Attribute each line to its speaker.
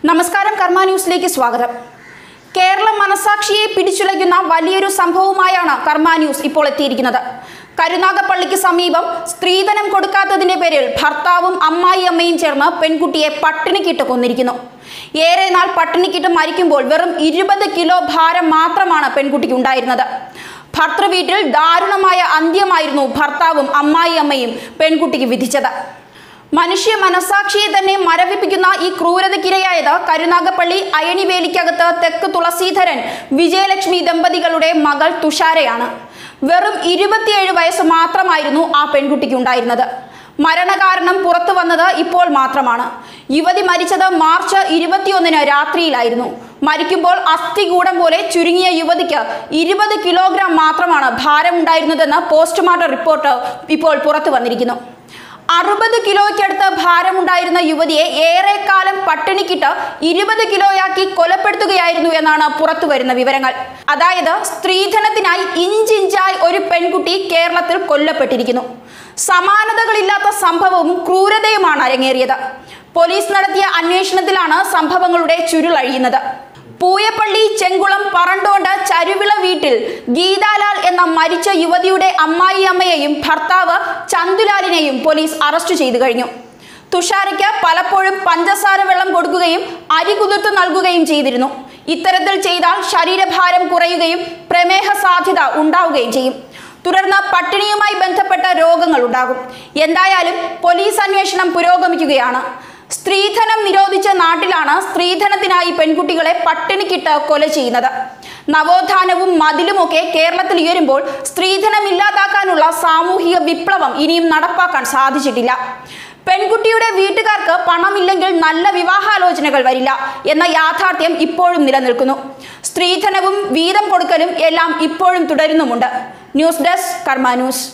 Speaker 1: നമസ്കാരം കർമ്മ ന്യൂസിലേക്ക് സ്വാഗതം. കേരള മനസാക്ഷിയെ പിടിച്ചുലയ്ക്കുന്ന വലിയൊരു സംഭവമായാണ് കർമ്മ ന്യൂസ് ഇപ്പോൾ എത്തിയിരിക്കുന്നത്. കരുനാഗപ്പള്ളിക്ക് സമീപം സ്ത്രീധനം കൊടുക്കാത്തതിന്റെ പേരിൽ ഭർത്താവും അമ്മായിയമ്മയും ചേർന്ന് പെൺകുട്ടിയെ പട്ടിണിക്കിട്ട് കൊന്നിരിക്കുന്നു. ഏറെ നാൾ പട്ടിണിക്കിട്ട് മരിക്കുമ്പോൾ വെറും 20 കിലോ ഭാരം മാത്രമാണ് പെൺകുട്ടിക്ക് ഉണ്ടായിരുന്നത്. ഭർത്തൃവീട്ടിൽ ദാരുണമായ അന്ത്യമായിരുന്നു ഭർത്താവും അമ്മായിയമ്മയും പെൺകുട്ടിക്ക് വിധിച്ചത്. മനുഷ്യ മനസാക്ഷിയെ തന്നെ മരവിപ്പിക്കുന്ന ഈ ക്രൂരതയ്ക്കിരയായത് കരുനാഗപ്പള്ളി അയണിവേലിക്കകത്ത് തെക്ക് തുളസീധരൻ വിജയലക്ഷ്മി ദമ്പതികളുടെ മകൾ തുഷാരയാണ്. വെറും 27 വയസ്സ് മാത്രമായിരുന്നു ആ പെൺകുട്ടിക്ക് ഉണ്ടായിരുന്നത്. മരണകാരണം പുറത്തു വന്നത് ഇപ്പോൾ മാത്രമാണ്. യുവതി മരിച്ചത് മാർച്ച് 21 രാത്രിയിലായിരുന്നു. മരിക്കുമ്പോൾ അസ്ഥികൂടം പോലെ ചുരുങ്ങിയ യുവതിക്ക് 20 കിലോഗ്രാം മാത്രമാണ് ഭാരമുണ്ടായിരുന്നതെന്ന് പോസ്റ്റ്മോർട്ടം റിപ്പോർട്ട് ഇപ്പോൾ പുറത്തു വന്നിരിക്കുന്നു. 60 കിലോയ്ക്കടുത്ത് ഭാരമുണ്ടായിരുന്ന യുവതിയെ ഏറെക്കാലം പട്ടിണിക്കിട്ട് 20 കിലോയാക്കി കൊലപ്പെടുത്തുകയായിരുന്നു എന്നാണ് പുറത്തു വരുന്ന വിവരങ്ങൾ. അതായത് സ്ത്രീധനത്തിനായി ഇഞ്ചിഞ്ചായി ഒരു പെൺകുട്ടി കേരളത്തിൽ കൊല്ലപ്പെട്ടിരിക്കുന്നു. സമാനതകളില്ലാത്ത സംഭവവും ക്രൂരതയുമാണ് അരങ്ങേറിയത്. പോലീസ് നടത്തിയ അന്വേഷണത്തിലാണ് സംഭവങ്ങളുടെ ചുരുളഴിയുന്നത്. പൂയപ്പള്ളി ചെങ്കുളം പറണ്ടോണ്ട് ചരുവിള വീട്ടിൽ ഗീതാലാൽ എന്ന മരിച്ച യുവതിയുടെ അമ്മായിയമ്മയെയും ഭർത്താവ് ചന്തുലാലിനെയും പോലീസ് അറസ്റ്റ് ചെയ്തു കഴിഞ്ഞു. തുഷാരയ്ക്ക് പലപ്പോഴും പഞ്ചസാര വെള്ളം കൊടുക്കുകയും അരി കുതിർത്ത് നൽകുകയും ചെയ്തിരുന്നു. ഇത്തരത്തിൽ ചെയ്താൽ ശരീരഭാരം കുറയുകയും പ്രമേഹ സാധ്യത ഉണ്ടാവുകയും ചെയ്യും. തുടർന്ന് പട്ടിണിയുമായി ബന്ധപ്പെട്ട രോഗങ്ങൾ ഉണ്ടാകും. എന്തായാലും പോലീസ് അന്വേഷണം പുരോഗമിക്കുകയാണ്. സ്ത്രീധനം നിരോധിച്ച നാട്ടിലാണ് സ്ത്രീധനത്തിനായി പെൺകുട്ടികളെ പട്ടിണിക്കിട്ട് കൊല ചെയ്യുന്നത്. നവോത്ഥാനവും മതിലുമൊക്കെ കേരളത്തിൽ ഉയരുമ്പോൾ സ്ത്രീധനം ഇല്ലാതാക്കാനുള്ള സാമൂഹിക വിപ്ലവം ഇനിയും നടപ്പാക്കാൻ സാധിച്ചിട്ടില്ല. പെൺകുട്ടിയുടെ വീട്ടുകാർക്ക് പണമില്ലെങ്കിൽ നല്ല വിവാഹാലോചനകൾ വരില്ല എന്ന യാഥാർത്ഥ്യം ഇപ്പോഴും നിലനിൽക്കുന്നു. സ്ത്രീധനവും വീതം കൊടുക്കലും എല്ലാം ഇപ്പോഴും തുടരുന്നുമുണ്ട്. ന്യൂസ് ഡെസ്ക് കർമ്മ ന്യൂസ്.